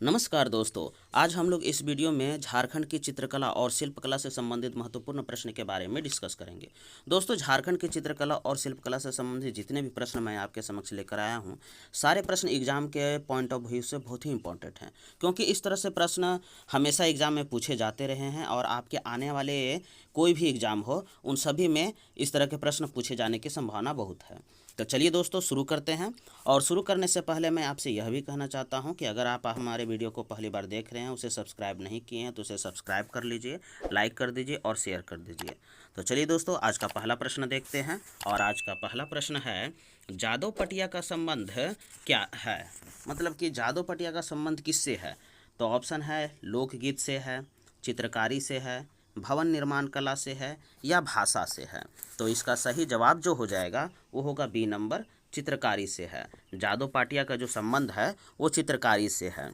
नमस्कार दोस्तों। आज हम लोग इस वीडियो में झारखंड की चित्रकला और शिल्पकला से संबंधित महत्वपूर्ण प्रश्न के बारे में डिस्कस करेंगे। दोस्तों, झारखंड की चित्रकला और शिल्पकला से संबंधित जितने भी प्रश्न मैं आपके समक्ष लेकर आया हूं, सारे प्रश्न एग्जाम के पॉइंट ऑफ व्यू से बहुत ही इंपॉर्टेंट हैं, क्योंकि इस तरह से प्रश्न हमेशा एग्जाम में पूछे जाते रहे हैं और आपके आने वाले कोई भी एग्जाम हो उन सभी में इस तरह के प्रश्न पूछे जाने की संभावना बहुत है। तो चलिए दोस्तों, शुरू करते हैं। और शुरू करने से पहले मैं आपसे यह भी कहना चाहता हूं कि अगर आप हमारे वीडियो को पहली बार देख रहे हैं, उसे सब्सक्राइब नहीं किए हैं तो उसे सब्सक्राइब कर लीजिए, लाइक कर दीजिए और शेयर कर दीजिए। तो चलिए दोस्तों, आज का पहला प्रश्न देखते हैं। और आज का पहला प्रश्न है, जादव पटिया का संबंध क्या है? मतलब कि जादव पटिया का संबंध किससे है? तो ऑप्शन है लोकगीत से है, चित्रकारी से है, भवन निर्माण कला से है या भाषा से है। तो इसका सही जवाब जो हो जाएगा वो होगा बी नंबर, चित्रकारी से है। जादव पाटिया का जो संबंध है वो चित्रकारी से है।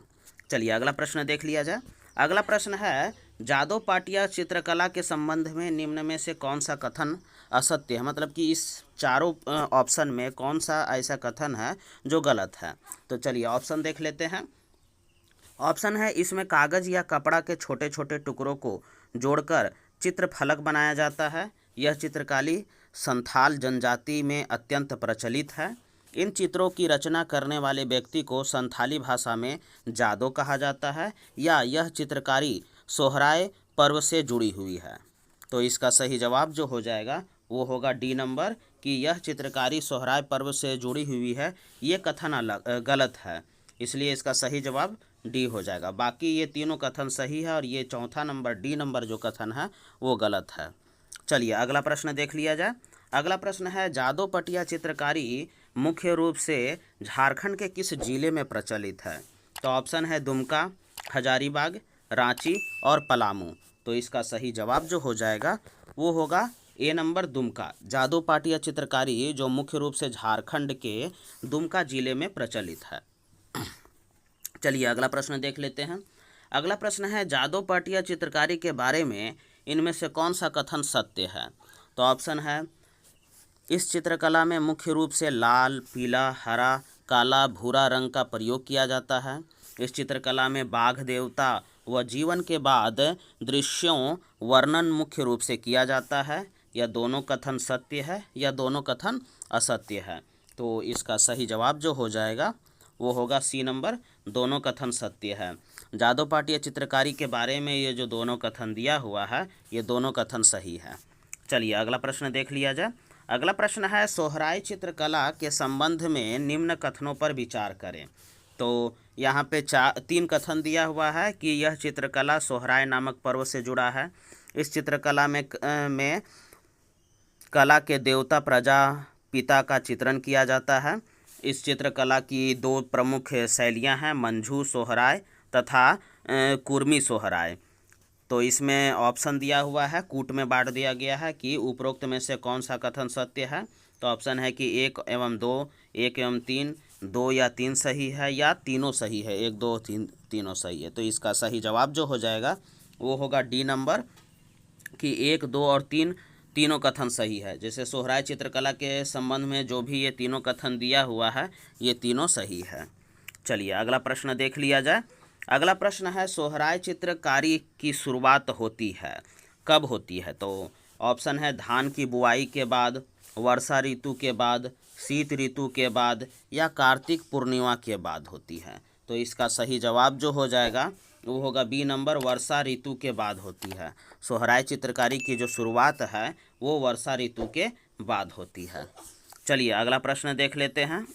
चलिए अगला प्रश्न देख लिया जाए। अगला प्रश्न है, जादव पाटिया चित्रकला के संबंध में निम्न में से कौन सा कथन असत्य है? मतलब कि इस चारों ऑप्शन में कौन सा ऐसा कथन है जो गलत है? तो चलिए ऑप्शन देख लेते हैं। ऑप्शन है, इसमें कागज़ या कपड़ा के छोटे छोटे टुकड़ों को जोड़कर चित्र फलक बनाया जाता है। यह चित्रकारी संथाल जनजाति में अत्यंत प्रचलित है। इन चित्रों की रचना करने वाले व्यक्ति को संथाली भाषा में जादो कहा जाता है। या यह चित्रकारी सोहराय पर्व से जुड़ी हुई है। तो इसका सही जवाब जो हो जाएगा वो होगा डी नंबर, कि यह चित्रकारी सोहराय पर्व से जुड़ी हुई है। ये कथन गलत है, इसलिए इसका सही जवाब डी हो जाएगा। बाकी ये तीनों कथन सही है और ये चौथा नंबर डी नंबर जो कथन है वो गलत है। चलिए अगला प्रश्न देख लिया जाए। अगला प्रश्न है, जादव पटिया चित्रकारी मुख्य रूप से झारखंड के किस जिले में प्रचलित है? तो ऑप्शन है दुमका, हजारीबाग, रांची और पलामू। तो इसका सही जवाब जो हो जाएगा वो होगा ए नंबर, दुमका। जादव पाटिया चित्रकारी जो मुख्य रूप से झारखंड के दुमका जिले में प्रचलित है। चलिए अगला प्रश्न देख लेते हैं। अगला प्रश्न है, जादव पाटिया चित्रकारी के बारे में इनमें से कौन सा कथन सत्य है? तो ऑप्शन है, इस चित्रकला में मुख्य रूप से लाल, पीला, हरा, काला, भूरा रंग का प्रयोग किया जाता है। इस चित्रकला में बाघ देवता व जीवन के बाद दृश्यों वर्णन मुख्य रूप से किया जाता है। यह दोनों कथन सत्य है या दोनों कथन असत्य है? तो इसका सही जवाब जो हो जाएगा वो होगा सी नंबर, दोनों कथन सत्य है। जादव पाटिया चित्रकारी के बारे में ये जो दोनों कथन दिया हुआ है ये दोनों कथन सही है। चलिए अगला प्रश्न देख लिया जाए। अगला प्रश्न है, सोहराय चित्रकला के संबंध में निम्न कथनों पर विचार करें। तो यहाँ पे तीन कथन दिया हुआ है कि यह चित्रकला सोहराय नामक पर्व से जुड़ा है। इस चित्रकला में कला के देवता प्रजापिता का चित्रण किया जाता है। इस चित्रकला की दो प्रमुख शैलियाँ हैं, मंझू सोहराय तथा कुर्मी सोहराय। तो इसमें ऑप्शन दिया हुआ है, कूट में बांट दिया गया है कि उपरोक्त में से कौन सा कथन सत्य है। तो ऑप्शन है कि 1 एवं 2, 1 एवं 3, 2 या 3 सही है या तीनों सही है, 1 2 3 तीनों सही है। तो इसका सही जवाब जो हो जाएगा वो होगा डी नंबर, कि 1 2 और 3 तीनों कथन सही है। जैसे सोहराय चित्रकला के संबंध में जो भी ये तीनों कथन दिया हुआ है ये तीनों सही है। चलिए अगला प्रश्न देख लिया जाए। अगला प्रश्न है, सोहराय चित्रकारी की शुरुआत होती है, कब होती है? तो ऑप्शन है, धान की बुआई के बाद, वर्षा ऋतु के बाद, शीत ऋतु के बाद या कार्तिक पूर्णिमा के बाद होती है। तो इसका सही जवाब जो हो जाएगा वो होगा बी नंबर, वर्षा ऋतु के बाद होती है। सोहराय चित्रकारी की जो शुरुआत है वो वर्षा ऋतु के बाद होती है। चलिए अगला प्रश्न देख लेते हैं।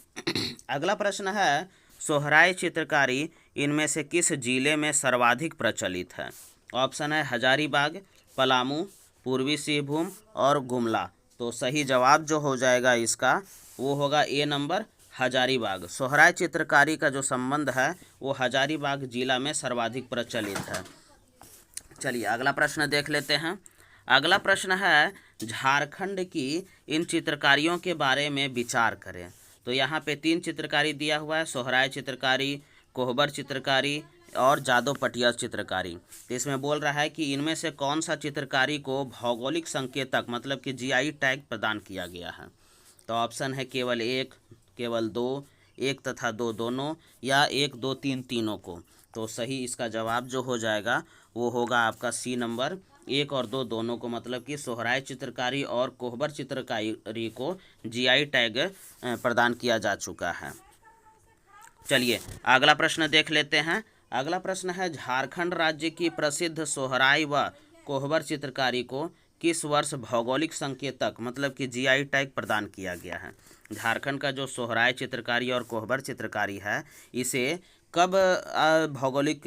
अगला प्रश्न है, सोहराय चित्रकारी इनमें से किस जिले में सर्वाधिक प्रचलित है? ऑप्शन है हजारीबाग, पलामू, पूर्वी सिंहभूम और गुमला। तो सही जवाब जो हो जाएगा इसका वो होगा ए नंबर, हजारीबाग। सोहराय चित्रकारी का जो संबंध है वो हजारीबाग जिला में सर्वाधिक प्रचलित है। चलिए अगला प्रश्न देख लेते हैं। अगला प्रश्न है, झारखंड की इन चित्रकारियों के बारे में विचार करें। तो यहाँ पे 3 चित्रकारी दिया हुआ है, सोहराय चित्रकारी, कोहबर चित्रकारी और जादव पटिया चित्रकारी। तो इसमें बोल रहा है कि इनमें से कौन सा चित्रकारी को भौगोलिक संकेतक मतलब कि जीआई टैग प्रदान किया गया है। तो ऑप्शन है केवल 1, केवल 2, 1 तथा 2 दोनों या 1 2 3 तीनों को। तो सही इसका जवाब जो हो जाएगा वो होगा आपका सी नंबर। 1 और 2 दोनों को, मतलब कि सोहराय चित्रकारी और कोहबर चित्रकारी को जीआई टैग प्रदान किया जा चुका है। चलिए अगला प्रश्न देख लेते हैं। अगला प्रश्न है, झारखंड राज्य की प्रसिद्ध सोहराय व कोहबर चित्रकारी को किस वर्ष भौगोलिक संकेतक, मतलब कि जीआई टैग प्रदान किया गया है। झारखंड का जो सोहराय चित्रकारी और कोहबर चित्रकारी है, इसे कब भौगोलिक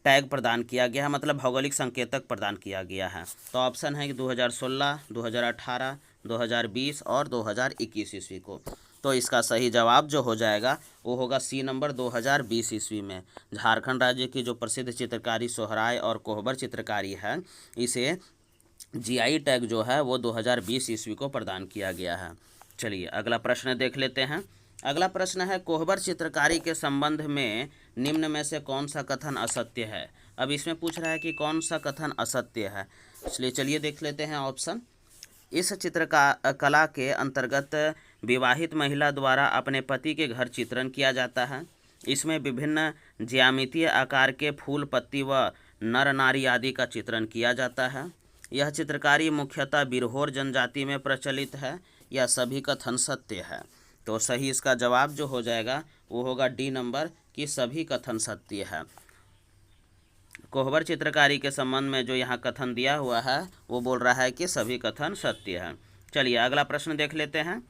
टैग प्रदान किया गया है, मतलब भौगोलिक संकेतक प्रदान किया गया है। तो ऑप्शन है कि 2016, 2018, 2020 और 2021 ईस्वी को। तो इसका सही जवाब जो हो जाएगा वो होगा सी नंबर 2020 ईस्वी में। झारखंड राज्य की जो प्रसिद्ध चित्रकारी सोहराय और कोहबर चित्रकारी है, इसे जीआई टैग जो है वो 2020 ईस्वी को प्रदान किया गया है। चलिए अगला प्रश्न देख लेते हैं। अगला प्रश्न है, कोहबर चित्रकारी के संबंध में निम्न में से कौन सा कथन असत्य है। अब इसमें पूछ रहा है कि कौन सा कथन असत्य है, इसलिए चलिए देख लेते हैं ऑप्शन। इस कला के अंतर्गत विवाहित महिला द्वारा अपने पति के घर चित्रण किया जाता है। इसमें विभिन्न ज्यामितीय आकार के फूल, पत्ती व नर नारी आदि का चित्रण किया जाता है। यह चित्रकारी मुख्यतः बिरहोर जनजाति में प्रचलित है। यह सभी कथन सत्य है। तो सही इसका जवाब जो हो जाएगा वो होगा डी नंबर, कि सभी कथन सत्य है। कोहबर चित्रकारी के संबंध में जो यहाँ कथन दिया हुआ है वो बोल रहा है कि सभी कथन सत्य है। चलिए अगला प्रश्न देख लेते हैं।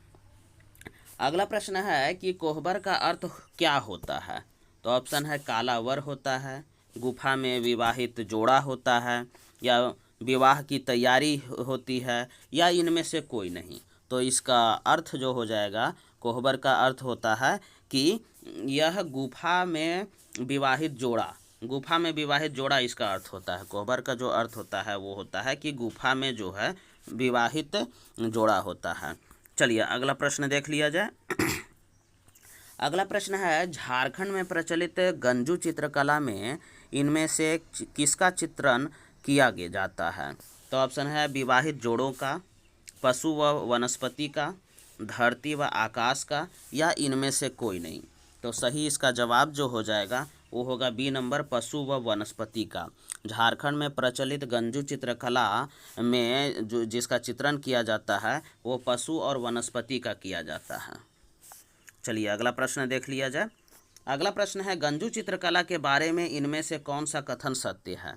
अगला प्रश्न है कि कोहबर का अर्थ क्या होता है। तो ऑप्शन है काला वर होता है, गुफा में विवाहित जोड़ा होता है, या विवाह की तैयारी होती है, या इनमें से कोई नहीं। तो इसका अर्थ जो हो जाएगा, कोहबर का अर्थ होता है कि यह गुफा में विवाहित जोड़ा, गुफा में विवाहित जोड़ा इसका अर्थ होता है। कोहबर का जो अर्थ होता है वो होता है कि गुफा में जो है विवाहित जोड़ा होता है। चलिए अगला प्रश्न देख लिया जाए। अगला प्रश्न है, झारखंड में प्रचलित गंजू चित्रकला में इनमें से किसका चित्रण किया जाता है। तो ऑप्शन है विवाहित जोड़ों का, पशु व वनस्पति का, धरती व आकाश का, या इनमें से कोई नहीं। तो सही इसका जवाब जो हो जाएगा वो होगा बी नंबर, पशु व वनस्पति का। झारखंड में प्रचलित गंजू चित्रकला में जो जिसका चित्रण किया जाता है वो पशु और वनस्पति का किया जाता है। चलिए अगला प्रश्न देख लिया जाए। अगला प्रश्न है, गंजू चित्रकला के बारे में इनमें से कौन सा कथन सत्य है।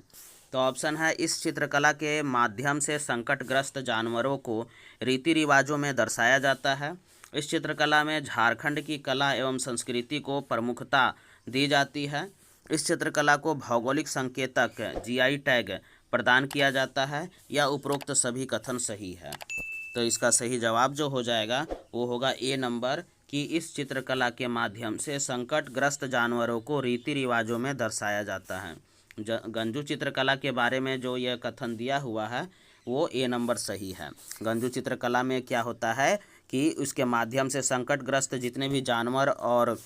तो ऑप्शन है, इस चित्रकला के माध्यम से संकटग्रस्त जानवरों को रीति रिवाजों में दर्शाया जाता है। इस चित्रकला में झारखंड की कला एवं संस्कृति को प्रमुखता दी जाती है। इस चित्रकला को भौगोलिक संकेतक जीआई टैग प्रदान किया जाता है, या उपरोक्त सभी कथन सही है। तो इसका सही जवाब जो हो जाएगा वो होगा ए नंबर, कि इस चित्रकला के माध्यम से संकटग्रस्त जानवरों को रीति रिवाजों में दर्शाया जाता है। गंजू चित्रकला के बारे में जो यह कथन दिया हुआ है वो ए नंबर सही है। गंजू चित्रकला में क्या होता है कि उसके माध्यम से संकटग्रस्त जितने भी जानवर और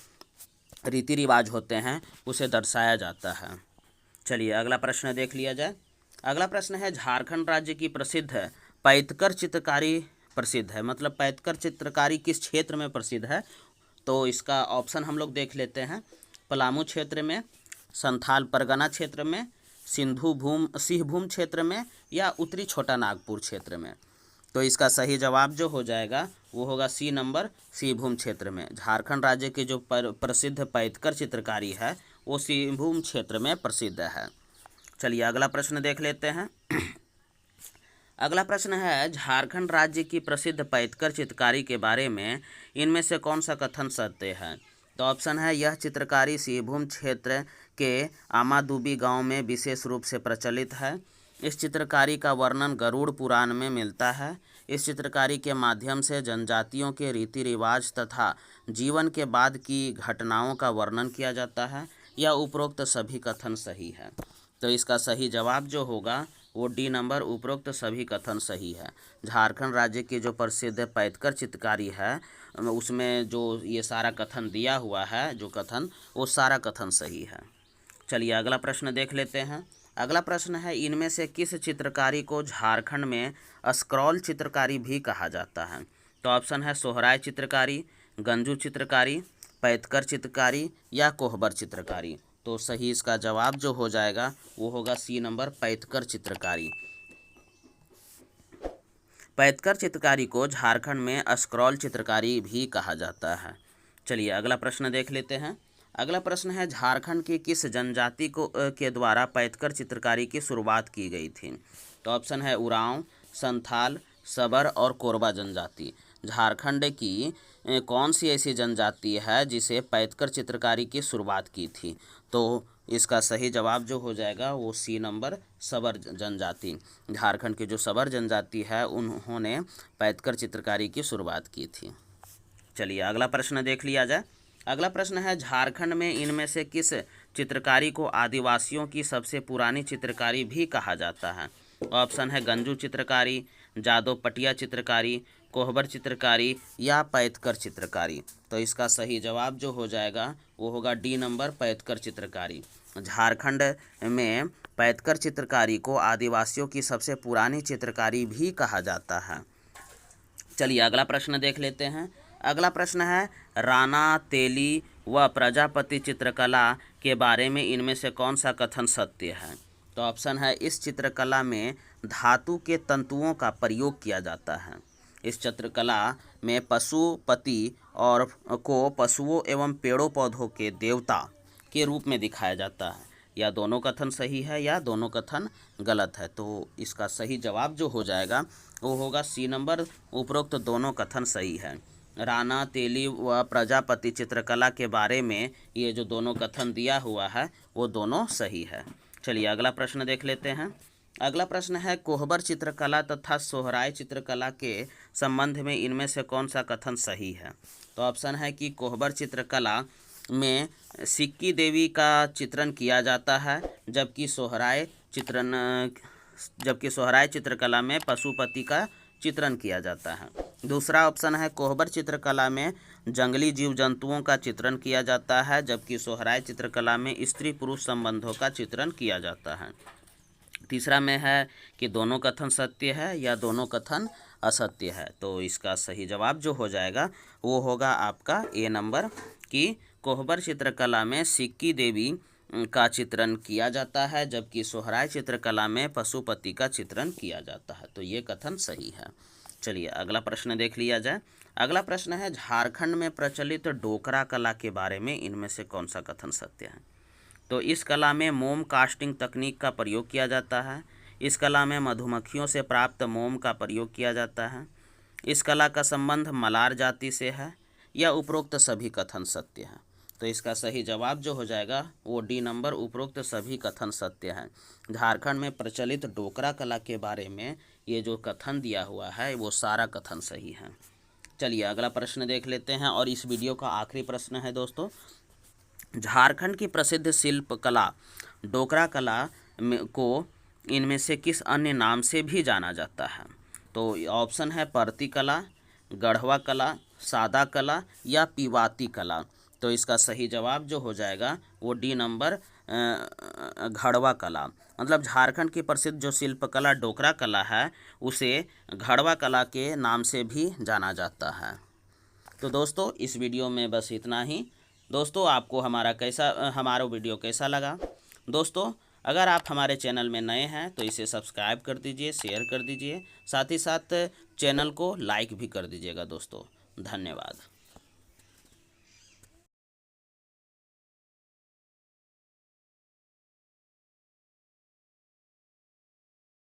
रीति रिवाज होते हैं उसे दर्शाया जाता है। चलिए अगला प्रश्न देख लिया जाए। अगला प्रश्न है, झारखंड राज्य की प्रसिद्ध पैतकर चित्रकारी प्रसिद्ध है, मतलब पैतकर चित्रकारी किस क्षेत्र में प्रसिद्ध है। तो इसका ऑप्शन हम लोग देख लेते हैं। पलामू क्षेत्र में, संथाल परगना क्षेत्र में, सिंहभूम क्षेत्र में, या उत्तरी छोटा नागपुर क्षेत्र में। तो इसका सही जवाब जो हो जाएगा वो होगा सी नंबर, सिंहभूम क्षेत्र में। झारखंड राज्य के जो प्रसिद्ध पैतकर चित्रकारी है वो सिंहभूम क्षेत्र में प्रसिद्ध है। चलिए अगला प्रश्न देख लेते हैं। अगला प्रश्न है, झारखंड राज्य की प्रसिद्ध पैतकर चित्रकारी के बारे में इनमें से कौन सा कथन सत्य है। तो ऑप्शन है, यह चित्रकारी सिंहभूम क्षेत्र के आमादुबी गांव में विशेष रूप से प्रचलित है। इस चित्रकारी का वर्णन गरुड़ पुराण में मिलता है। इस चित्रकारी के माध्यम से जनजातियों के रीति रिवाज तथा जीवन के बाद की घटनाओं का वर्णन किया जाता है, या उपरोक्त सभी कथन सही है। तो इसका सही जवाब जो होगा वो डी नंबर, उपरोक्त सभी कथन सही है। झारखंड राज्य की जो प्रसिद्ध पैतकर चित्रकारी है उसमें जो ये सारा कथन दिया हुआ है, जो कथन, वो सारा कथन सही है। चलिए अगला प्रश्न देख लेते हैं। अगला प्रश्न है, इनमें से किस चित्रकारी को झारखंड में स्क्रॉल चित्रकारी भी कहा जाता है। तो ऑप्शन है, सोहराय चित्रकारी, गंजू चित्रकारी, पैतकर चित्रकारी, या कोहबर चित्रकारी। तो सही इसका जवाब जो हो जाएगा वो होगा सी नंबर, पैथकर चित्रकारी। पैथकर चित्रकारी को झारखंड में स्क्रॉल चित्रकारी भी कहा जाता है। चलिए अगला प्रश्न देख लेते हैं। अगला प्रश्न है, झारखंड की किस जनजाति के द्वारा पैथकर चित्रकारी की शुरुआत की गई थी? तो ऑप्शन है उरांव, संथाल, सबर और कोरबा जनजाति। झारखंड की कौन सी ऐसी जनजाति है जिसे पैथकर चित्रकारी की शुरुआत की थी? तो इसका सही जवाब जो हो जाएगा वो सी नंबर, सबर जनजाति। झारखंड की जो सबर जनजाति है उन्होंने पैथकर चित्रकारी की शुरुआत की थी। चलिए अगला प्रश्न देख लिया जाए। अगला प्रश्न है, झारखंड में इनमें से किस चित्रकारी को आदिवासियों की सबसे पुरानी चित्रकारी भी कहा जाता है? ऑप्शन है गंजू चित्रकारी, जादव पटिया चित्रकारी, कोहबर चित्रकारी या पैथकर चित्रकारी। तो इसका सही जवाब जो हो जाएगा वो होगा डी नंबर, पैथकर चित्रकारी। झारखंड में पैथकर चित्रकारी को आदिवासियों की सबसे पुरानी चित्रकारी भी कहा जाता है। चलिए अगला प्रश्न देख लेते हैं। अगला प्रश्न है, राणा, तेली व प्रजापति चित्रकला के बारे में इनमें से कौन सा कथन सत्य है? तो ऑप्शन है, इस चित्रकला में धातु के तंतुओं का प्रयोग किया जाता है। इस चित्रकला में पशुपति और को पशुओं एवं पेड़ों पौधों के देवता के रूप में दिखाया जाता है। या दोनों कथन सही है या दोनों कथन गलत है। तो इसका सही जवाब जो हो जाएगा वो होगा सी नंबर, उपरोक्त दोनों कथन सही है। राणा, तेली व प्रजापति चित्रकला के बारे में ये जो दोनों कथन दिया हुआ है वो दोनों सही है। चलिए अगला प्रश्न देख लेते हैं। अगला प्रश्न है, कोहबर चित्रकला तथा सोहराय चित्रकला के संबंध में इनमें से कौन सा कथन सही है? तो ऑप्शन है कि कोहबर चित्रकला में सिक्की देवी का चित्रण किया जाता है, जबकि सोहराय चित्रकला में पशुपति का चित्रण किया जाता है। दूसरा ऑप्शन है, कोहबर चित्रकला में जंगली जीव जंतुओं का चित्रण किया जाता है, जबकि सोहराय चित्रकला में स्त्री पुरुष संबंधों का चित्रण किया जाता है। तीसरा में है कि दोनों कथन सत्य है या दोनों कथन असत्य है। तो इसका सही जवाब जो हो जाएगा वो होगा आपका ए नंबर, कि कोहबर चित्रकला में सिक्की देवी का चित्रण किया जाता है, जबकि सोहराय चित्रकला में पशुपति का चित्रण किया जाता है। तो ये कथन सही है। चलिए अगला प्रश्न देख लिया जाए। अगला प्रश्न है, झारखंड में प्रचलित डोकरा कला के बारे में इनमें से कौन सा कथन सत्य है? तो इस कला में मोम कास्टिंग तकनीक का प्रयोग किया जाता है। इस कला में मधुमक्खियों से प्राप्त मोम का प्रयोग किया जाता है। इस कला का संबंध मलार जाति से है, या उपरोक्त सभी कथन सत्य हैं। तो इसका सही जवाब जो हो जाएगा वो डी नंबर, उपरोक्त सभी कथन सत्य हैं। झारखंड में प्रचलित डोकरा कला के बारे में ये जो कथन दिया हुआ है वो सारा कथन सही है। चलिए अगला प्रश्न देख लेते हैं, और इस वीडियो का आखिरी प्रश्न है दोस्तों, झारखंड की प्रसिद्ध शिल्प कला डोकरा कला को इनमें से किस अन्य नाम से भी जाना जाता है? तो ऑप्शन है परती कला, गढ़वा कला, सादा कला या पीवाती कला। तो इसका सही जवाब जो हो जाएगा वो डी नंबर, घड़वा कला। मतलब झारखंड की प्रसिद्ध जो शिल्पकला डोकरा कला है उसे घड़वा कला के नाम से भी जाना जाता है। तो दोस्तों इस वीडियो में बस इतना ही। दोस्तों आपको हमारा वीडियो कैसा लगा? दोस्तों अगर आप हमारे चैनल में नए हैं तो इसे सब्सक्राइब कर दीजिए, शेयर कर दीजिए, साथ ही साथ चैनल को लाइक भी कर दीजिएगा दोस्तों। धन्यवाद।